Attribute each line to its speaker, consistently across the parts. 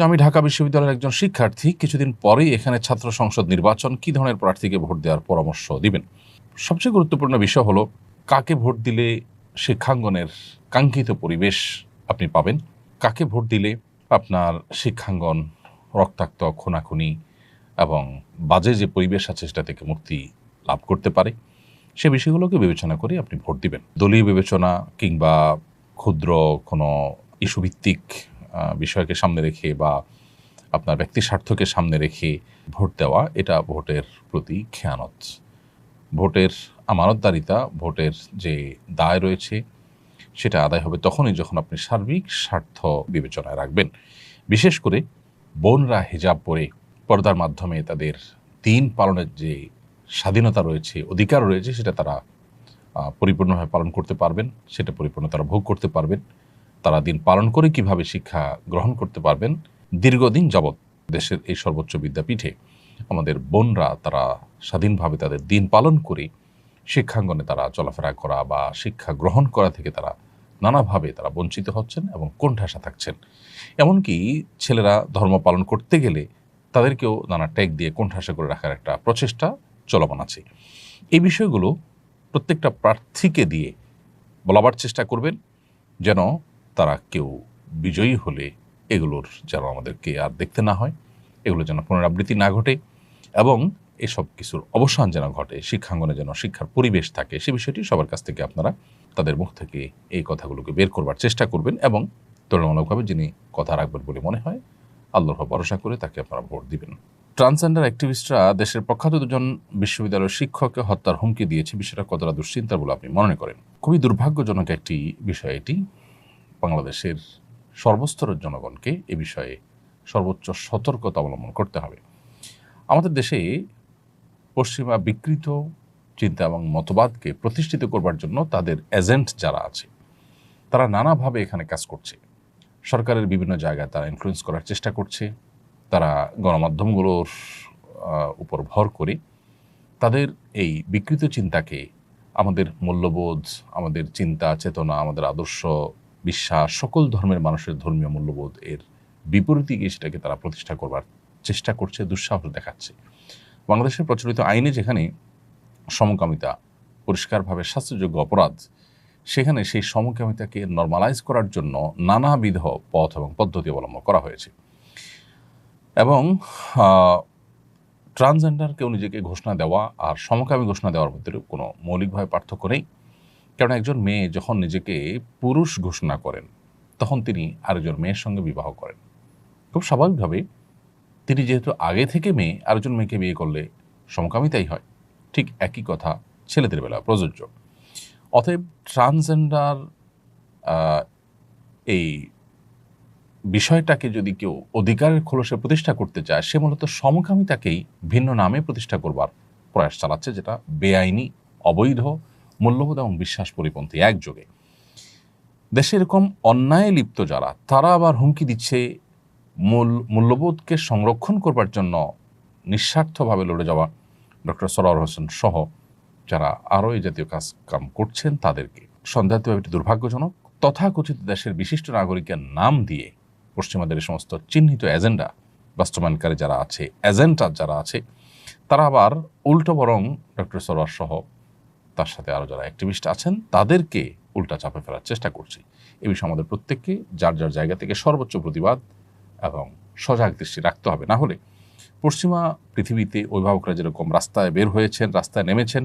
Speaker 1: আমি ঢাকা বিশ্ববিদ্যালয়ের একজন শিক্ষার্থী। কিছুদিন পরেই এখানে ছাত্র সংসদ নির্বাচন। কি ধরনের প্রার্থীকে ভোট দেওয়ার পরামর্শ দিবেন? সবচেয়ে গুরুত্বপূর্ণ বিষয় হলো কাকে ভোট দিলে শিক্ষাঙ্গনের কাঙ্ক্ষিত পরিবেশ আপনি পাবেন। কাকে ভোট দিলে আপনার শিক্ষাঙ্গন রক্তাক্ত, খুনাখুনি এবং বাজে যে পরিবেশ আছে সেটা থেকে মুক্তি লাভ করতে পারে, সে বিষয়গুলোকে বিবেচনা করে আপনি ভোট দিবেন। দলীয় বিবেচনা কিংবা ক্ষুদ্র কোনো ইস্যুভিত্তিক বিষয়কে সামনে রেখে বা আপনার ব্যক্তি স্বার্থকে সামনে রেখে ভোট দেওয়া, এটা ভোটের প্রতি খেয়ানত। ভোটের আমানতদারিতা, ভোটের যে দায় রয়েছে সেটা আদায় হবে তখনই যখন আপনি সার্বিক স্বার্থ বিবেচনায় রাখবেন। বিশেষ করে বোনরা হিজাব পরে পর্দার মাধ্যমে তাদের দিন পালনের যে স্বাধীনতা রয়েছে, অধিকার রয়েছে, সেটা তারা পরিপূর্ণভাবে পালন করতে পারবেন, সেটা পরিপূর্ণ তারা ভোগ করতে পারবেন। তারা দিন পালন করে কিভাবে শিক্ষা গ্রহণ করতে পারবেন। দীর্ঘদিন যাবৎ দেশের এই সর্বোচ্চ বিদ্যাপীঠে আমাদের বোনরা তারা স্বাধীনভাবে তাদের দিন পালন করে শিক্ষাঙ্গনে তারা চলাফেরা করা বা শিক্ষা গ্রহণ করা থেকে তারা নানাভাবে তারা বঞ্চিত হচ্ছেন এবং কোণঠাসা থাকছেন। এমনকি ছেলেরা ধর্ম পালন করতে গেলে তাদেরকেও নানা ট্যাগ দিয়ে কোণঠাসা করে রাখার একটা প্রচেষ্টা চলমান আছে। এই বিষয়গুলো প্রত্যেকটা প্রার্থীকে দিয়ে বলাবার চেষ্টা করবেন, যেন তারা কেউ বিজয়ী হলে এগুলোর যেন আমাদেরকে আর দেখতে না হয়, এগুলো যেন পুনরাবৃত্তি না ঘটে এবং এসব কিছুর অবসান যেন ঘটে, শিক্ষাঙ্গনে যেন শিক্ষার পরিবেশ থাকে, সে বিষয়টি সবার কাছ থেকে আপনারা তাদের মুখ থেকে এই কথাগুলোকে বের করবার চেষ্টা করবেন এবং তুলনামূলকভাবে যিনি কথা রাখবেন বলে মনে হয় আল্লাহর ভরসা করে তাকে আপনারা ভোট দিবেন। ট্রান্সজেন্ডার অ্যাক্টিভিস্টরা দেশের প্রখ্যাত দুজন বিশ্ববিদ্যালয়ের শিক্ষককে হত্যার হুমকি দিয়েছে। বিষয়টা কতটা দুশ্চিন্তার বলে আপনি মনে করেন? খুবই দুর্ভাগ্যজনক একটি বিষয় এটি। বাংলাদেশের সর্বস্তরের জনগণকে এ বিষয়ে সর্বোচ্চ সতর্কতা অবলম্বন করতে হবে। আমাদের দেশে পশ্চিমা বিকৃত চিন্তা এবং মতবাদকে প্রতিষ্ঠিত করবার জন্য তাদের এজেন্ট যারা আছে তারা নানাভাবে এখানে কাজ করছে। সরকারের বিভিন্ন জায়গায় তারা ইনফ্লুয়েন্স করার চেষ্টা করছে। তারা গণমাধ্যমগুলোর উপর ভর করে তাদের এই বিকৃত চিন্তাকে আমাদের মূল্যবোধ, আমাদের চিন্তা চেতনা, আমাদের আদর্শ, বিশ্বাস, সকল ধর্মের মানুষের ধর্মীয় মূল্যবোধ এর বিপরীতে গিয়ে সেটাকে তারা প্রতিষ্ঠা করবার চেষ্টা করছে, দুঃসাহস দেখাচ্ছে। বাংলাদেশের প্রচলিত আইনে যেখানে সমকামিতা পরিষ্কারভাবে শাস্তিযোগ্য অপরাধ, সেখানে সেই সমকামিতাকে নর্মালাইজ করার জন্য নানাবিধ পথ এবং পদ্ধতি অবলম্বন করা হয়েছে এবং ট্রান্সজেন্ডার কেউ নিজেকে ঘোষণা দেওয়া আর সমকামী ঘোষণা দেওয়ার মধ্যে কোনো মৌলিকভাবে পার্থক্য নেই। কারণ একজন মেয়ে যখন নিজেকে পুরুষ ঘোষণা করেন তখন তিনি আরেকজন মেয়ের সঙ্গে বিবাহ করেন। খুব স্বাভাবিকভাবে তিনি যেহেতু আগে থেকে মেয়ে, আরেকজন মেয়েকে বিয়ে করলে সমকামিতাই হয়। ঠিক একই কথা ছেলেদের বেলা প্রযোজ্য। অতএব ট্রান্সজেন্ডার এই বিষয়টাকে যদি কেউ অধিকারের খোলসে প্রতিষ্ঠা করতে চায়, সে মূলত সমকামিতাকেই ভিন্ন নামে প্রতিষ্ঠা করবার প্রয়াস চালাচ্ছে, যেটা বেআইনি, অবৈধ, মূল্যবোধ এবং বিশ্বাস পরিপন্থী একযোগে। দেশে এরকম অন্যায় লিপ্ত যারা, তারা আবার হুমকি দিচ্ছে মূল্যবোধকে সংরক্ষণ করবার জন্য নিঃস্বার্থভাবে লড়ে যাওয়া ডক্টর সরওয়ার হোসেন সহ যারা আরও এই জাতীয় কাম করছেন তাদেরকে। সন্দেহাতীতভাবে এটি দুর্ভাগ্যজনক। তথাকথিত দেশের বিশিষ্ট নাগরিকের নাম দিয়ে পশ্চিমাদের এই সমস্ত চিহ্নিত এজেন্ডা বাস্তবায়নকারী যারা আছে, এজেন্টার যারা আছে, তারা আবার উল্টো বরং ডক্টর সরওয়ার সহ তার সাথে আরও যারা অ্যাক্টিভিস্ট আছেন তাদেরকে উল্টা চাপে ফেলার চেষ্টা করছে। এ বিষয়ে আমাদের প্রত্যেককে যার যার জায়গা থেকে সর্বোচ্চ প্রতিবাদ এবং সজাগ দৃষ্টি রাখতে হবে। না হলে পশ্চিমা পৃথিবীতে অভিভাবকরা যেরকম রাস্তায় বের হয়েছেন, রাস্তায় নেমেছেন,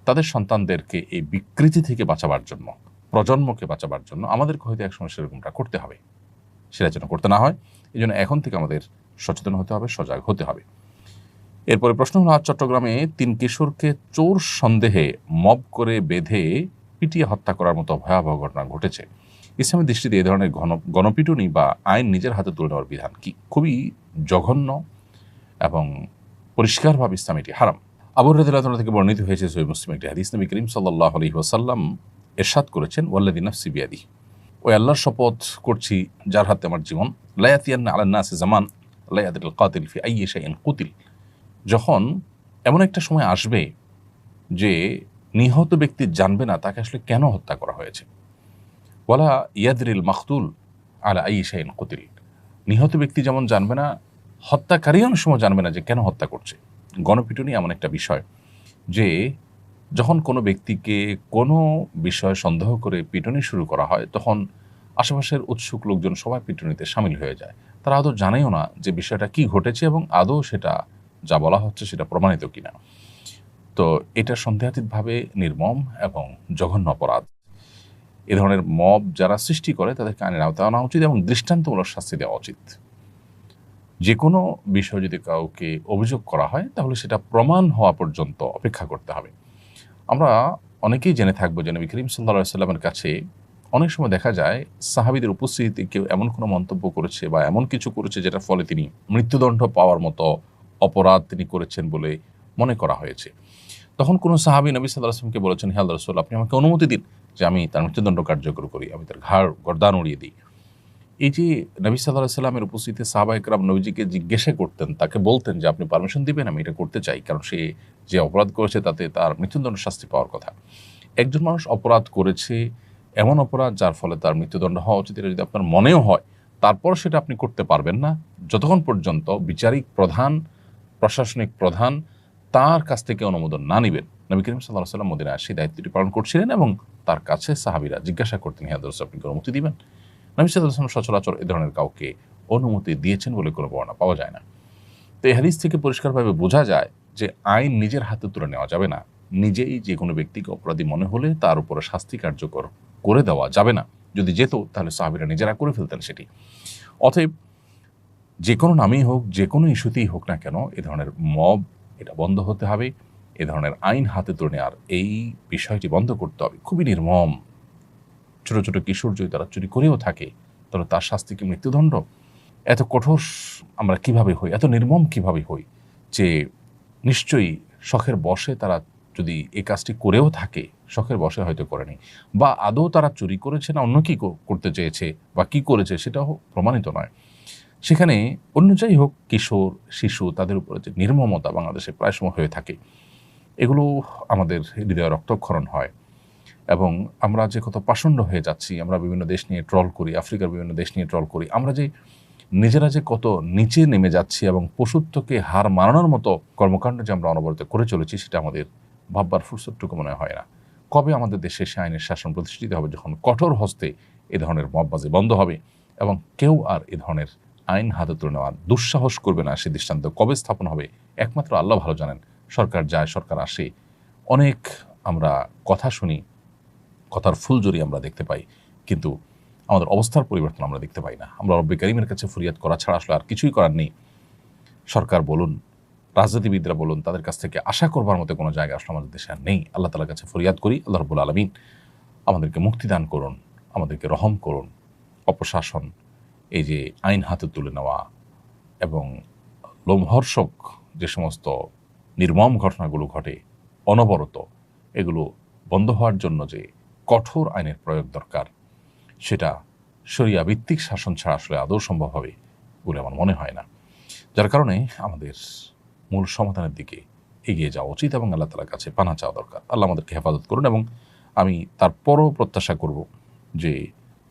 Speaker 1: তাদের সন্তানদেরকে এই বিকৃতি থেকে বাঁচাবার জন্য, প্রজন্মকে বাঁচাবার জন্য আমাদেরকে হয়তো একসময় সেরকমটা করতে হবে। সেটা যেন করতে না হয়, এই জন্য এখন থেকে আমাদের সচেতন হতে হবে, সজাগ হতে হবে। এরপরে প্রশ্ন হলো, আজ চট্টগ্রামে 3 কিশোরকে চোর সন্দেহে মব করে বেঁধে পিটিয়ে হত্যা করার মতো ভয়াবহ ঘটনা ঘটেছে। ইসলামের দৃষ্টিতে এই ধরনের গণপিটুনি বা আইন নিজের হাতে তুলে নেওয়ার বিধান কি? খুবই জঘন্য এবং পরিষ্কারভাবে ইসলাম এটি হারাম। আবু হুরায়রা রাদিয়াল্লাহু আনহু থেকে বর্ণিত হয়েছে সহিহ মুসলিম একটি হাদিস, নবী করিম সাল্লাল্লাহু আলাইহি ওয়াসাল্লাম ইরশাদ করেছেন, ওয়াল্লাযী নাফসি বিয়াদিহি, ওই আল্লাহর শপথ করছি যার হাতে আমার জীবন, লা ইয়াতিয়ান্না আলান নাসি জামান লা ইয়াদরিল কাতিল ফি আইয়ি শাইইন কুতিল, যখন এমন একটা সময় আসবে যে নিহত ব্যক্তি জানবে না তাকে আসলে কেন হত্যা করা হয়েছে। ওয়ালা ইয়াদরিল মাকতুল আলা আইয়ি শাইইন কুতিল, নিহত ব্যক্তি যেমন জানবে না, হত্যাকারী অনেক সময় জানবে না যে কেন হত্যা করছে। গণপিটুনি এমন একটা বিষয় যে যখন কোনো ব্যক্তিকে কোনো বিষয়ে সন্দেহ করে পিটুনি শুরু করা হয়, তখন আশেপাশের উৎসুক লোকজন সবাই পিটুনিতে সামিল হয়ে যায়। তারা আদৌ জানেও না যে বিষয়টা কি ঘটেছে এবং আদৌ সেটা যা বলা হচ্ছে সেটা প্রমাণিত কিনা। তো এটা সন্দেহাতীতভাবে নির্মম এবং জঘন্য অপরাধ। এ ধরনের মব যারা সৃষ্টি করে তাদেরকে আইনের আওতায় আনা উচিত এবং দৃষ্টান্তমূলক শাস্তি দেওয়া উচিত। যে কোনো বিষয় যদি কাউকে অভিযোগ করা হয় তাহলে সেটা প্রমাণ হওয়া পর্যন্ত অপেক্ষা করতে হবে। আমরা অনেকেই জেনে থাকবো যে নবী করিম সাল্লাল্লাহু আলাইহি ওয়াসাল্লামের কাছে অনেক সময় দেখা যায় সাহাবীদের উপস্থিতিতে কেউ এমন কোনো মন্তব্য করেছে বা এমন কিছু করেছে যেটার ফলে তিনি মৃত্যুদণ্ড পাওয়ার মতো অপরাধ তিনি করেছেন বলে মনে করা হয়েছে। তখন কোনো সাহাবী নবী সাল্লাল্লাহু আলাইহি ওয়াসাল্লামকে বলেছেন, হে আল্লাহর রাসূল, আপনি আমাকে অনুমতি দিন যে আমি তার মৃত্যুদণ্ড কার্যকর করি, আমি তার ঘাড় গর্দান উড়িয়ে দিই। এই যে নবী সাল্লাল্লাহু আলাইহি ওয়াসাল্লামের উপস্থিতিতে সাহাবায়ে কেরাম নবীজিকে জিজ্ঞাসা করতেন, তাকে বলতেন যে আপনি পারমিশন দিবেন, আমি এটা করতে চাই, কারণ সে যে অপরাধ করেছে তাতে তার মৃত্যুদণ্ড শাস্তি পাওয়ার কথা। একজন মানুষ অপরাধ করেছে, এমন অপরাধ যার ফলে তার মৃত্যুদণ্ড হওয়া উচিত, এটা যদি আপনার মনেও হয়, তারপর সেটা আপনি করতে পারবেন না যতক্ষণ পর্যন্ত বিচারিক প্রধান, প্রশাসনিক প্রধান তার কাছ থেকে অনুমোদন না নিবেন। নবী করিম সাল্লাল্লাহু আলাইহি ওয়াসাল্লাম মদিনায় সেই দায়িত্বটি পালন করছিলেন এবং তার কাছে সাহাবীরা জিজ্ঞাসা করতেন, হে আল্লাহর রাসূল, আপনি কি অনুমতি দিবেন? নবী সাল্লাল্লাহু আলাইহি ওয়াসাল্লাম সচরাচর এ ধরনের কাউকে অনুমতি দিয়েছেন বলে কোনো বর্ণনা পাওয়া যায় না। তো এই হাদিস থেকে পরিষ্কারভাবে বোঝা যায় যে আইন নিজের হাতে তুলে নেওয়া যাবে না। নিজেই যে কোনো ব্যক্তিকে অপরাধী মনে হলে তার উপরে শাস্তি কার্যকর করে দেওয়া যাবে না। যদি যেত তাহলে সাহাবীরা নিজেরা করে ফেলতেন সেটি। অতএব যে কোনো নামেই হোক, যে কোনো ইস্যুতেই হোক না কেন, এ ধরনের মব এটা বন্ধ হতে হবে। এ ধরনের আইন হাতে তুলে নেওয়ার এই বিষয়টি বন্ধ করতে হবে। খুবই নির্মম। ছোট, ছোট কিশোর যদি তারা চুরি করেও থাকে তাহলে তার শাস্তি কি মৃত্যুদণ্ড? এত কঠোর আমরা কিভাবে হই, এত নির্মম কিভাবে হই যে নিশ্চয়ই শখের বশে তারা যদি এই কাজটি করেও থাকে, শখের বশে হয়তো করেনি, বা আদৌ তারা চুরি করেছে না অন্য কি করতে চেয়েছে বা কি করেছে সেটাও প্রমাণিত নয়। সেখানে অন্য যাই হোক, কিশোর, শিশু, তাদের উপরে যে নির্মমতা বাংলাদেশে প্রায় সময় হয়ে থাকে, এগুলো আমাদের হৃদয়ে রক্তক্ষরণ হয় এবং আমরা যে কত পাষণ্ড হয়ে যাচ্ছি, আমরা বিভিন্ন দেশ নিয়ে ট্রল করি, আফ্রিকার বিভিন্ন দেশ নিয়ে ট্রল করি, আমরা যে নিজেরা যে কত নিচে নেমে যাচ্ছি এবং পশুত্বকে হার মানানোর মতো কর্মকাণ্ড যে আমরা অনবরত করে চলেছি, সেটা আমাদের ভাববার ফুরসতটুকু মনে হয় না। কবে আমাদের দেশে সে আইনের শাসন প্রতিষ্ঠিত হবে যখন কঠোর হস্তে এ ধরনের মববাজি বন্ধ হবে এবং কেউ আর এ ধরনের আইন হাতে তুলে নেওয়ার দুঃসাহস করবে না, সে দৃষ্টান্ত কবে স্থাপন হবে একমাত্র আল্লাহ ভালো জানেন। সরকার যায়, সরকার আসে, অনেক আমরা কথা শুনি, কথার ফুলজুরি আমরা দেখতে পাই, কিন্তু আমাদের অবস্থার পরিবর্তন আমরা দেখতে পাই না। আমরা রব্বে কারিমের কাছে ফরিয়াদ করা ছাড়া আসলে আর কিছুই করার নেই। সরকার বলুন, রাজনীতিবিদরা বলুন, তাদের কাছ থেকে আশা করবার মতো কোনো জায়গা আসলে আমাদের দেশে আর নেই। আল্লাহ তাআলার কাছে ফরিয়াদ করি, আল্লাহ রাব্বুল আলামিন আমাদেরকে মুক্তি দান করুন, আমাদেরকে রহম করুন। অপশাসন, এই যে আইন হাতে তুলে নেওয়া এবং লোমহর্ষক যে সমস্ত নির্মম ঘটনাগুলো ঘটে অনবরত, এগুলো বন্ধ হওয়ার জন্য যে কঠোর আইনের প্রয়োগ দরকার, সেটা শরিয়া ভিত্তিক শাসন ছাড়া আসলে আদৌ সম্ভব হবে বলে আমার মনে হয় না। যার কারণে আমাদের মূল সমাধানের দিকে এগিয়ে যাওয়া উচিত এবং আল্লাহ তাআলার কাছে পানা চাওয়া দরকার। আল্লাহ আমাদেরকে হেফাজত করুন এবং আমি তারপরও প্রত্যাশা করব যে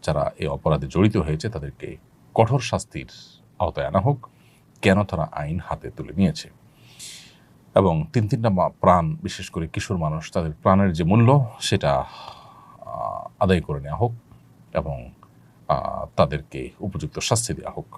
Speaker 1: যারা এই অপরাধে জড়িত হয়েছে তাদেরকে কঠোর শাস্তির আওতায় আনা হোক, কেন তারা আইন হাতে তুলে নিয়েছে। এবং তিনটা প্রাণ, বিশেষ করে কিশোর মানুষ, তাদের প্রাণের যে মূল্য সেটা আদায় করে নেওয়া হোক এবং তাদেরকে উপযুক্ত শাস্তি দেওয়া হোক।